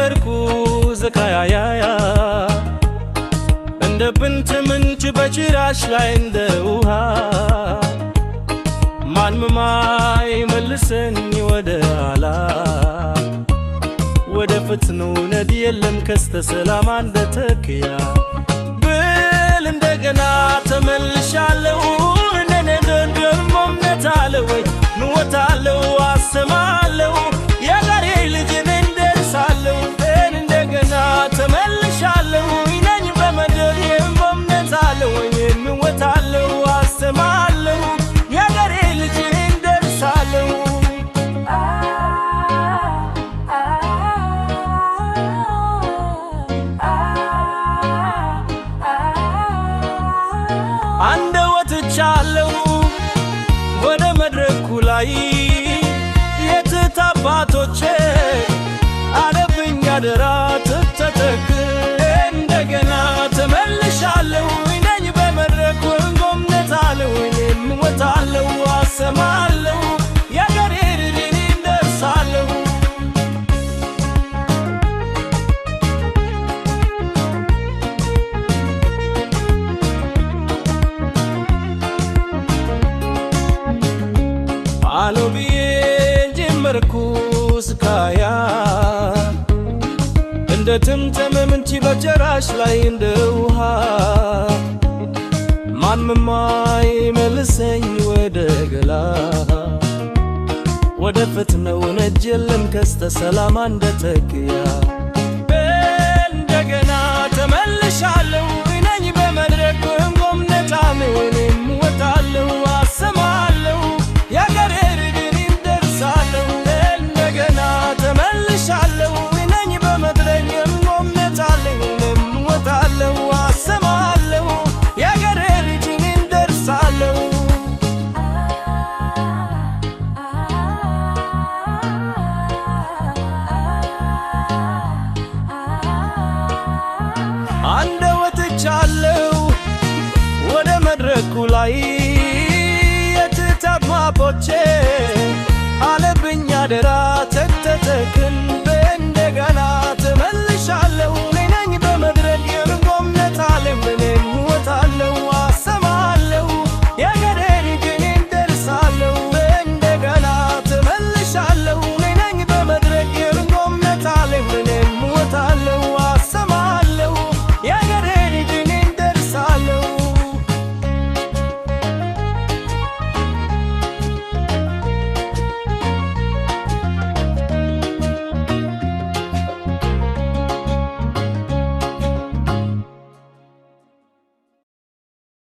ጀመርኩ ዘካያያ እንደ ብንት ምንጭ በጭራሽ ላይ እንደ ውሃ ማንማይ መልሰኝ ወደ ኋላ ወደ ፍትነው ነድ የለም ከስተ ሰላም አንደተክያ ብል እንደገና ተመልሻለሁ እኔ ደግሞ እምነታለሁ ወይ ንወታለሁ አሰማለሁ የጋሬ ልጅ እንደርሳለሁ እንደገና ተመልሻለሁ ነኝ በመድር የምነታለሁ ወይ ንወታለሁ አሰማለሁ የጋሬ ልጅ እንደርሳለሁ አንደ ወጥቻለሁ ወደ መድረኩ ላይ የትታባቶቼ አለብኝ አደራ ትተተክ እንደገና ተመልሻለሁ ነኝ በመድረኩ ጎምነታለሁ እኔም ወጣለሁ አሰማለሁ የጋሬ ልጅ እንደርሳለሁ አሎቢዬ ጀመርኩ ስካያ እንደ ትምተም ምንጭ በጭራሽ ላይ እንደ ውሃ ማንማይ መልሰኝ ወደ ገላ ወደ ፍትነው ነጅ የለም ከስተ ሰላም አንደተክያ እንደገና ተመልሻለሁ ነኝ በመድረክ ጎምነታለሁ እኔም ወጣለሁ አሰማለሁ የጋሬ ልጅ እንደርሳለሁ እንደገና ተመልሻለሁ ነኝ በመድረክ ጎምነታለሁ እኔም ወጣለሁ አሰማለሁ የጋሬ ልጅ እንደርሳለሁ አንደ ወጥቻለሁ ወደ መድረኩ ላይ የትታማቦቼ አለብኝ አደራ ተተተክን